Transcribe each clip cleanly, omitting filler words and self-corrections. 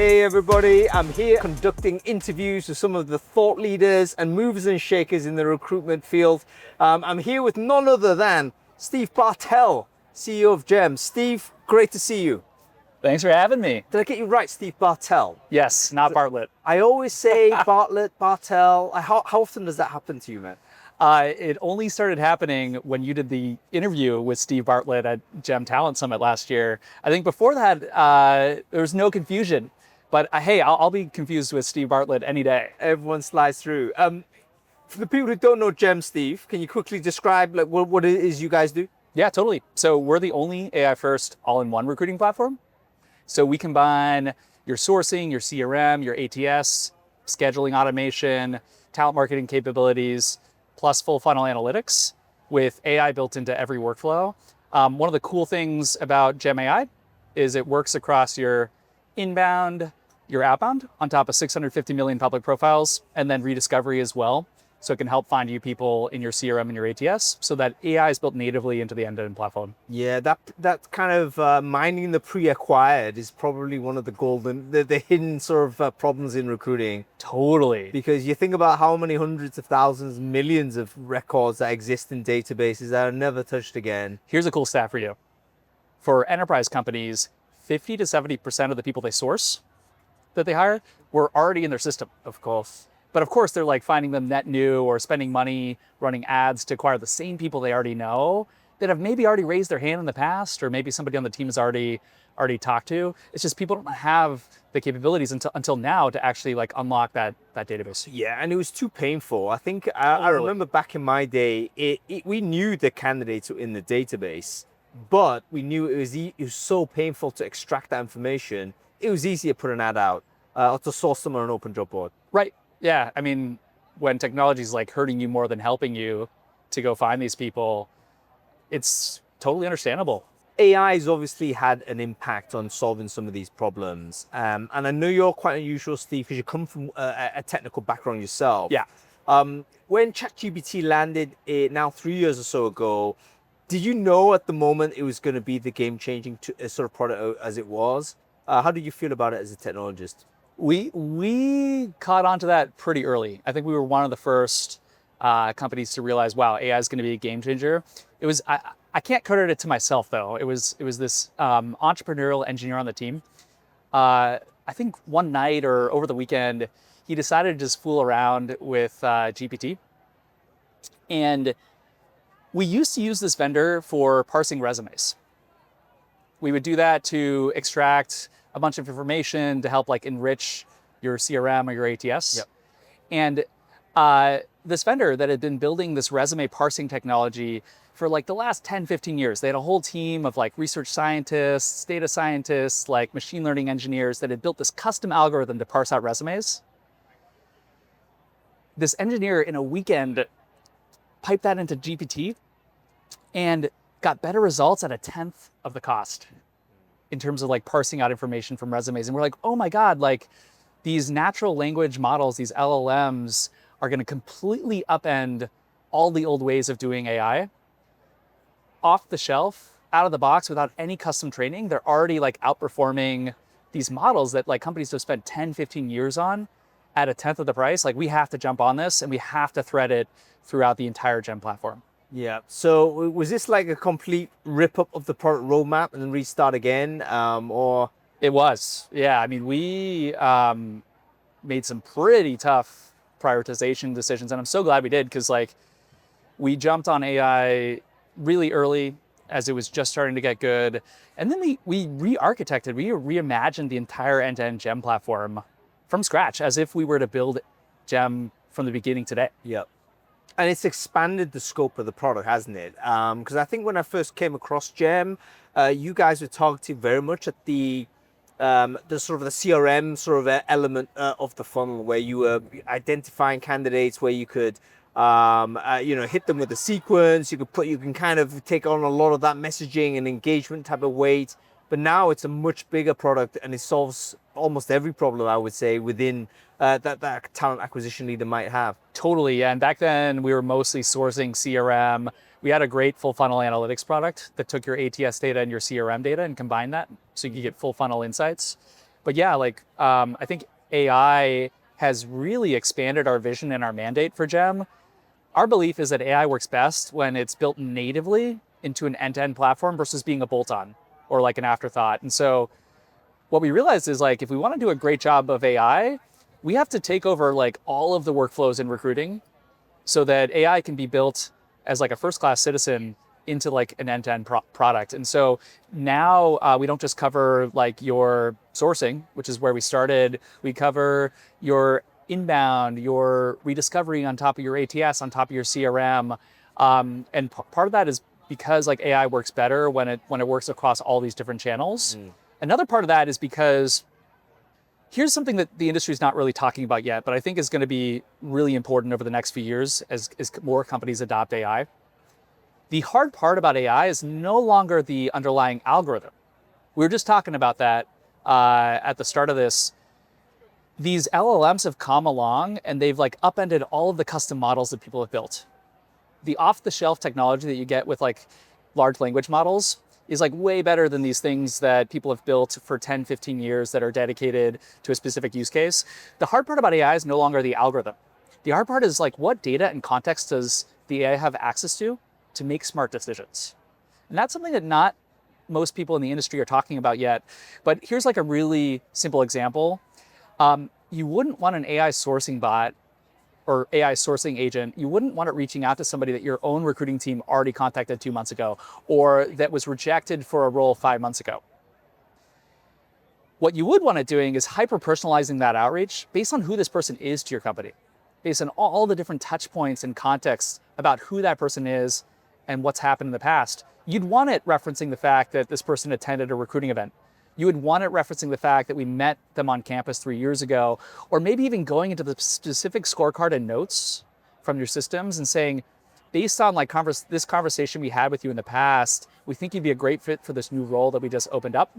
Hey everybody, I'm here conducting interviews with some of the thought leaders and movers and shakers in the recruitment field. I'm here with none other than Steve Bartel, CEO of GEM. Steve, great to see you. Thanks for having me. Did I get you right, Steve Bartel? Yes, not Bartlett. I always say Bartlett, Bartel. How often does that happen to you, man? It only started happening when you did the interview with Steve Bartlett at GEM Talent Summit last year. I think before that, there was no confusion. But hey, I'll be confused with Steve Bartlett any day. Everyone slides through. For the people who don't know GEM, Steve, can you quickly describe what it is you guys do? Yeah, totally. So we're the only AI-first all-in-one recruiting platform. So we combine your sourcing, your CRM, your ATS, scheduling automation, talent marketing capabilities, plus full funnel analytics with AI built into every workflow. One of the cool things about GEM AI is it works across your inbound, your outbound, on top of 650 million public profiles, and then rediscovery as well. So it can help find you people in your CRM and your ATS, so that AI is built natively into the end-to-end platform. Yeah, that kind of mining the pre-acquired is probably one of the hidden sort of problems in recruiting. Totally. Because you think about how many hundreds of thousands, millions of records that exist in databases that are never touched again. Here's a cool stat for you. For enterprise companies, 50 to 70% of the people they source, that they hire, were already in their system. Of course. But of course, they're like finding them net new or spending money running ads to acquire the same people they already know that have maybe already raised their hand in the past, or maybe somebody on the team has already talked to. It's just people don't have the capabilities until now to actually like unlock that database. Yeah, and it was too painful. I think I remember back in my day, we knew the candidates were in the database, but we knew it was so painful to extract that information. It was easy to put an ad out or to source them on an open job board. Right. Yeah, I mean, when technology is like hurting you more than helping you to go find these people, it's totally understandable. AI has obviously had an impact on solving some of these problems. And I know you're quite unusual, Steve, because you come from a technical background yourself. Yeah. When ChatGPT landed now 3 years or so ago, did you know at the moment it was going to be the game-changing sort of product as it was? How did you feel about it as a technologist? We caught on to that pretty early. I think we were one of the first companies to realize, wow, AI is going to be a game changer. It was I can't credit it to myself though. It was this entrepreneurial engineer on the team. I think one night or over the weekend, he decided to just fool around with GPT. And we used to use this vendor for parsing resumes. We would do that to extract a bunch of information to help like enrich your CRM or your ATS. Yep. And this vendor that had been building this resume parsing technology for like the last 10, 15 years, they had a whole team of like research scientists, data scientists, like machine learning engineers that had built this custom algorithm to parse out resumes. This engineer in a weekend piped that into GPT and got better results at 1/10 of the cost in terms of like parsing out information from resumes. And we're like, oh my God, like these natural language models, these LLMs are going to completely upend all the old ways of doing AI. Off the shelf, out of the box, without any custom training, they're already like outperforming these models that like companies have spent 10, 15 years on at 1/10 of the price. Like we have to jump on this and we have to thread it throughout the entire GEM platform. Yeah. So was this like a complete rip up of the product roadmap and then restart again, or? It was, yeah. I mean, we made some pretty tough prioritization decisions, and I'm so glad we did because like we jumped on AI really early as it was just starting to get good, and then we re-architected, we reimagined the entire end-to-end GEM platform from scratch as if we were to build GEM from the beginning today. Yep. And it's expanded the scope of the product, hasn't it? Because I think when I first came across GEM, you guys were targeting very much at the sort of the CRM sort of element of the funnel, where you were identifying candidates, where you could hit them with a sequence. You can kind of take on a lot of that messaging and engagement type of weight. But now it's a much bigger product and it solves almost every problem, I would say, within that talent acquisition leader might have. Totally, yeah. And back then we were mostly sourcing CRM. We had a great full funnel analytics product that took your ATS data and your CRM data and combined that so you could get full funnel insights. But yeah, like I think AI has really expanded our vision and our mandate for GEM. Our belief is that AI works best when it's built natively into an end-to-end platform versus being a bolt-on or like an afterthought. And so what we realized is like, if we want to do a great job of AI, we have to take over like all of the workflows in recruiting so that AI can be built as like a first-class citizen into like an end-to-end product. And so now we don't just cover like your sourcing, which is where we started. We cover your inbound, your rediscovery on top of your ATS, on top of your CRM. And part of that is because like AI works better when it works across all these different channels. Another part of that is because here's something that the industry is not really talking about yet, but I think is going to be really important over the next few years as more companies adopt AI. The hard part about AI is no longer the underlying algorithm. We were just talking about that at the start of this. These LLMs have come along and they've like upended all of the custom models that people have built. The off-the-shelf technology that you get with like large language models is like way better than these things that people have built for 10, 15 years that are dedicated to a specific use case. The hard part about AI is no longer the algorithm. The hard part is like, what data and context does the AI have access to make smart decisions? And that's something that not most people in the industry are talking about yet. But here's like a really simple example. You wouldn't want an AI sourcing bot or AI sourcing agent, you wouldn't want it reaching out to somebody that your own recruiting team already contacted 2 months ago, or that was rejected for a role 5 months ago. What you would want it doing is hyper-personalizing that outreach based on who this person is to your company, based on all the different touch points and contexts about who that person is and what's happened in the past. You'd want it referencing the fact that this person attended a recruiting event. You would want it referencing the fact that we met them on campus 3 years ago, or maybe even going into the specific scorecard and notes from your systems and saying, based on like this conversation we had with you in the past, we think you'd be a great fit for this new role that we just opened up.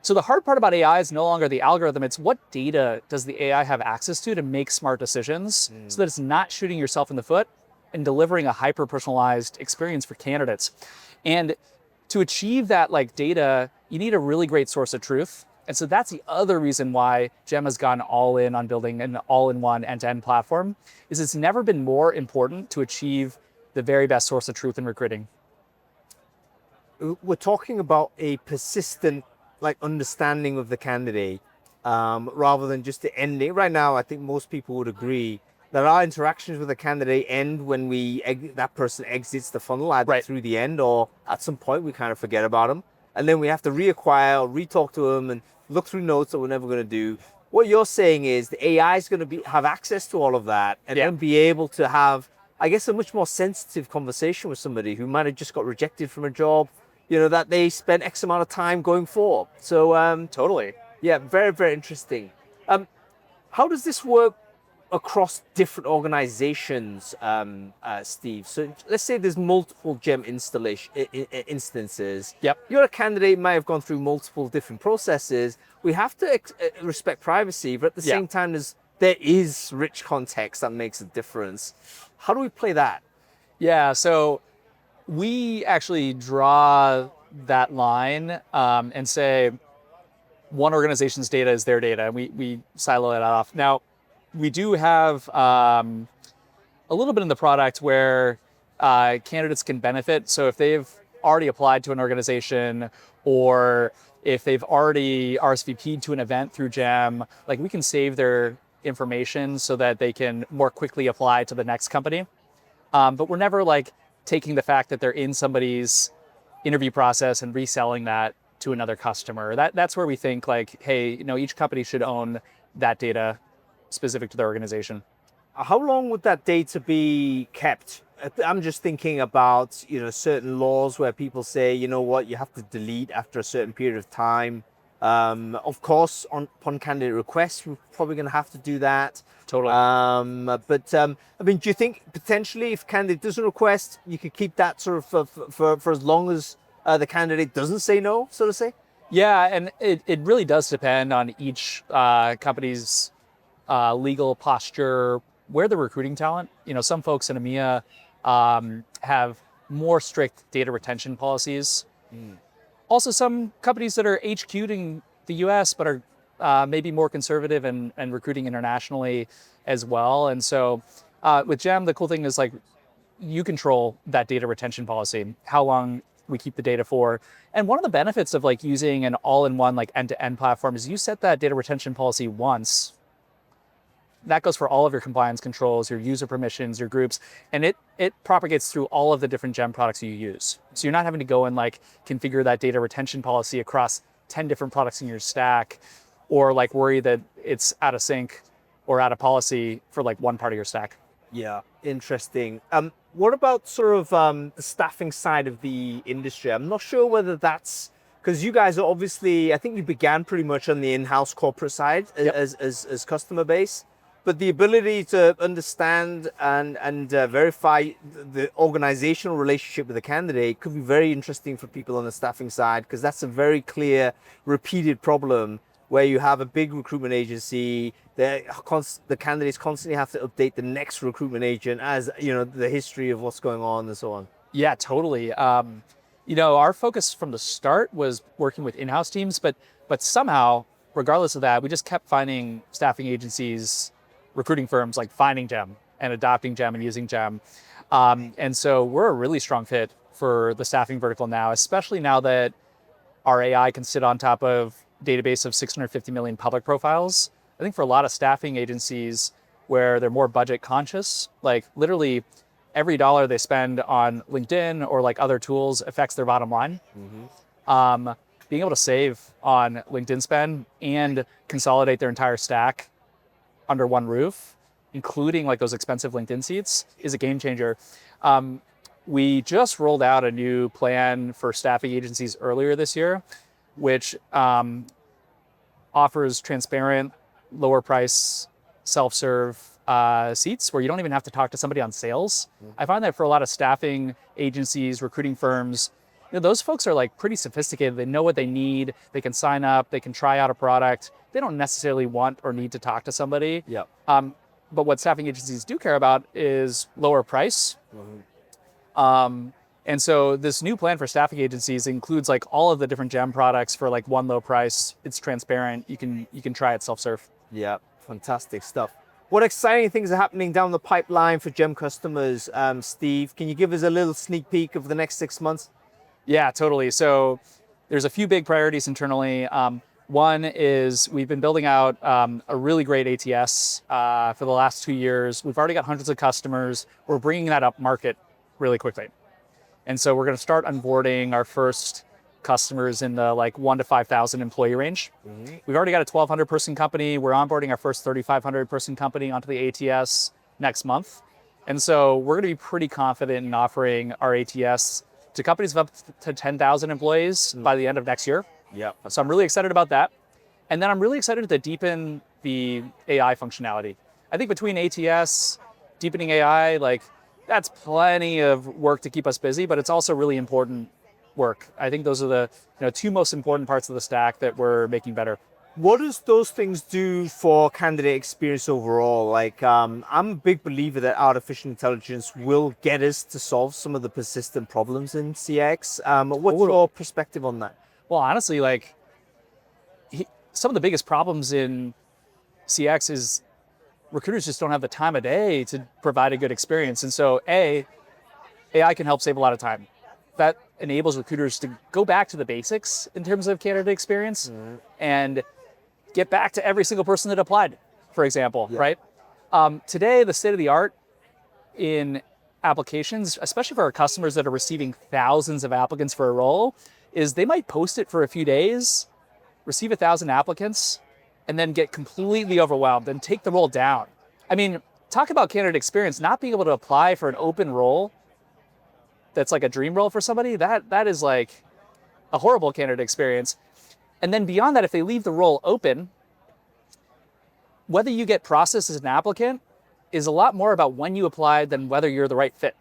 So the hard part about AI is no longer the algorithm, it's what data does the AI have access to make smart decisions so that it's not shooting yourself in the foot and delivering a hyper-personalized experience for candidates. And to achieve that like data, you need a really great source of truth. And so that's the other reason why GEM has gone all in on building an all-in-one end-to-end platform, is it's never been more important to achieve the very best source of truth in recruiting. We're talking about a persistent like understanding of the candidate rather than just the ending. Right now, I think most people would agree that our interactions with a candidate end when that person exits the funnel either through the end, or at some point we kind of forget about them. And then we have to reacquire or re-talk to them and look through notes that we're never going to do. What you're saying is the AI is going to have access to all of that and then be able to have, I guess, a much more sensitive conversation with somebody who might have just got rejected from a job, that they spent X amount of time going for. So totally. Yeah, very, very interesting. How does this work across different organizations, Steve? So let's say there's multiple GEM instances. Yep. You're a candidate, might have gone through multiple different processes. We have to respect privacy, but at the same time, there is rich context that makes a difference. How do we play that? Yeah, so we actually draw that line and say one organization's data is their data, and we silo that off. Now, we do have a little bit in the product where candidates can benefit. So if they've already applied to an organization, or if they've already RSVP'd to an event through GEM, like we can save their information so that they can more quickly apply to the next company. But we're never like taking the fact that they're in somebody's interview process and reselling that to another customer. That's where we think like, hey, each company should own that data specific to their organization. How long would that data be kept? I'm just thinking about, certain laws where people say, you have to delete after a certain period of time. Of course, upon candidate request, we're probably going to have to do that. Totally. Do you think potentially if candidate doesn't request, you could keep that sort of for as long as the candidate doesn't say no, so to say? Yeah, and it really does depend on each company's legal posture, where they're recruiting talent. Some folks in EMEA have more strict data retention policies. Also, some companies that are HQ'd in the US but are maybe more conservative and recruiting internationally as well. And so with GEM, the cool thing is like you control that data retention policy, how long we keep the data for. And one of the benefits of like using an all-in-one like end-to-end platform is you set that data retention policy once. That goes for all of your compliance controls, your user permissions, your groups, and it propagates through all of the different GEM products you use. So you're not having to go and like configure that data retention policy across 10 different products in your stack, or like worry that it's out of sync or out of policy for like one part of your stack. Yeah, interesting. What about sort of the staffing side of the industry? I'm not sure whether that's because you guys are obviously, I think you began pretty much on the in-house corporate side as customer base, but the ability to understand and verify the organizational relationship with the candidate could be very interesting for people on the staffing side, because that's a very clear, repeated problem where you have a big recruitment agency, the candidates constantly have to update the next recruitment agent as, you know, the history of what's going on and so on. Yeah, totally. You know, our focus from the start was working with in-house teams, but somehow, regardless of that, we just kept finding staffing agencies, recruiting firms like finding GEM and adopting GEM and using GEM. And so we're a really strong fit for the staffing vertical now, especially now that our AI can sit on top of a database of 650 million public profiles. I think for a lot of staffing agencies where they're more budget conscious, like literally every dollar they spend on LinkedIn or like other tools affects their bottom line. Being able to save on LinkedIn spend and consolidate their entire stack under one roof, including like those expensive LinkedIn seats, is a game changer. We just rolled out a new plan for staffing agencies earlier this year, which offers transparent, lower price, self-serve seats where you don't even have to talk to somebody on sales. I find that for a lot of staffing agencies, recruiting firms, you know, those folks are like pretty sophisticated. They know what they need. They can sign up. They can try out a product. They don't necessarily want or need to talk to somebody. Yep. But what staffing agencies do care about is lower price. And so this new plan for staffing agencies includes like all of the different GEM products for like one low price. It's transparent. You can try it self-serve. Yeah, fantastic stuff. What exciting things are happening down the pipeline for GEM customers, Steve? Can you give us a little sneak peek of the next 6 months? Yeah, totally. So there's a few big priorities internally. One is we've been building out a really great ATS for the last 2 years. We've already got hundreds of customers. We're bringing that up market really quickly. And so we're going to start onboarding our first customers in the like 1 to 5,000 employee range. We've already got a 1,200 person company. We're onboarding our first 3,500 person company onto the ATS next month. And so we're going to be pretty confident in offering our ATS to companies of up to 10,000 employees by the end of next year. Yeah. So I'm really excited about that. And then I'm really excited to deepen the AI functionality. I think between ATS, deepening AI, like that's plenty of work to keep us busy, but it's also really important work. I think those are the two most important parts of the stack that we're making better. What does those things do for candidate experience overall? Like, I'm a big believer that artificial intelligence will get us to solve some of the persistent problems in CX. What's your perspective on that? Well, honestly, like some of the biggest problems in CX is recruiters just don't have the time of day to provide a good experience. And so AI can help save a lot of time. That enables recruiters to go back to the basics in terms of candidate experience and get back to every single person that applied, for example, right? Today, the state of the art in applications, especially for our customers that are receiving thousands of applicants for a role, is they might post it for a few days, receive 1,000 applicants, and then get completely overwhelmed and take the role down. I mean, talk about candidate experience, not being able to apply for an open role that's like a dream role for somebody, that is like a horrible candidate experience. And then beyond that, if they leave the role open, whether you get processed as an applicant is a lot more about when you applied than whether you're the right fit.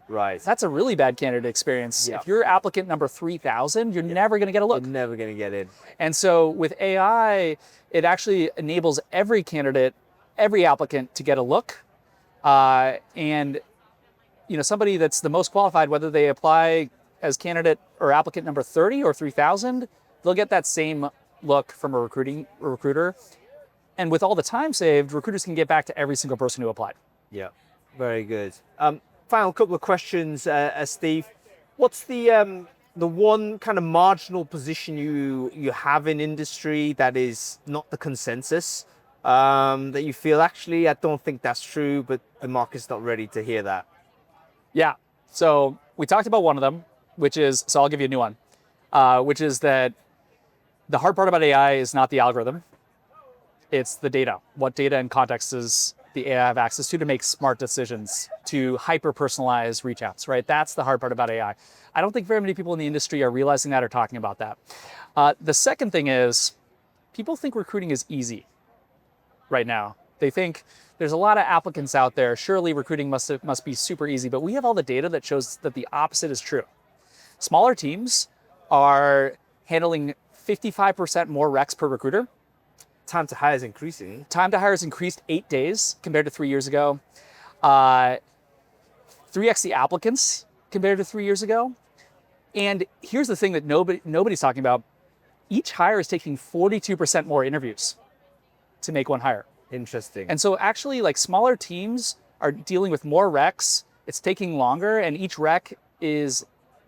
Right. That's a really bad candidate experience. Yeah. If you're applicant number 3,000, you're never going to get a look. You're never going to get in. And so with AI, it actually enables every candidate, every applicant to get a look. And somebody that's the most qualified, whether they apply as candidate or applicant number 30 or 3,000, they'll get that same look from a recruiter. And with all the time saved, recruiters can get back to every single person who applied. Yeah, very good. Final couple of questions, Steve. What's the one kind of marginal position you have in industry that is not the consensus, that you feel actually I don't think that's true, but the market's not ready to hear that? Yeah. So we talked about one of them, which is, so I'll give you a new one, which is that the hard part about AI is not the algorithm. It's the data. What data and context does the AI have access to make smart decisions, to hyper-personalize reach outs, right? That's the hard part about AI. I don't think very many people in the industry are realizing that or talking about that. The second thing is, people think recruiting is easy right now. They think there's a lot of applicants out there. Surely recruiting must be super easy, but we have all the data that shows that the opposite is true. Smaller teams are handling 55% more recs per recruiter. Time to hire is increasing. Time to hire has increased 8 days compared to 3 years ago. 3x the applicants compared to 3 years ago. And here's the thing that nobody's talking about. Each hire is taking 42% more interviews to make one hire. Interesting. And so actually, like, smaller teams are dealing with more recs. It's taking longer, and each rec is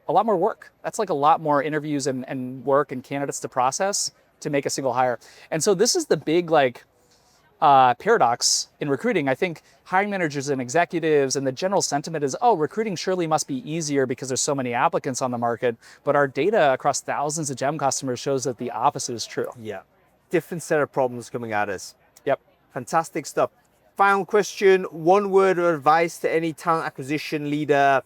a lot more work. That's like a lot more interviews and work and candidates to process to make a single hire. And so this is the big paradox in recruiting. I think hiring managers and executives and the general sentiment is, oh, recruiting surely must be easier because there's so many applicants on the market. But our data across thousands of GEM customers shows that the opposite is true. Yeah. Different set of problems coming at us. Yep. Fantastic stuff. Final question, one word of advice to any talent acquisition leader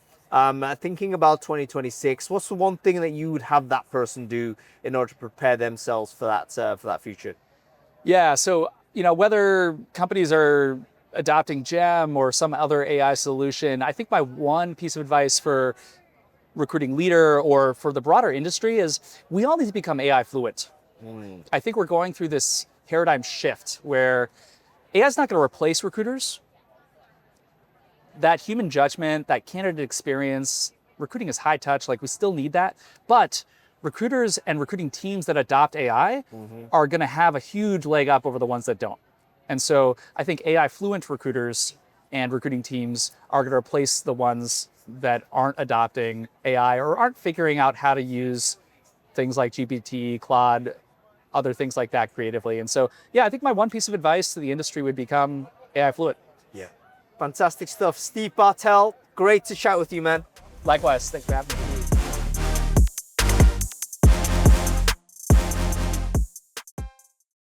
thinking about 2026. What's the one thing that you would have that person do in order to prepare themselves for that future? Yeah, so whether companies are adopting GEM or some other AI solution, I think my one piece of advice for recruiting leader or for the broader industry is we all need to become AI fluent. I think we're going through this paradigm shift where AI is not going to replace recruiters. That human judgment, that candidate experience, recruiting is high touch, like we still need that. But recruiters and recruiting teams that adopt AI are going to have a huge leg up over the ones that don't. And so I think AI fluent recruiters and recruiting teams are going to replace the ones that aren't adopting AI or aren't figuring out how to use things like GPT, Claude, other things like that creatively. And so, yeah, I think my one piece of advice to the industry would become AI fluent. Yeah. Fantastic stuff. Steve Bartel, great to chat with you, man. Likewise. Thanks for having me.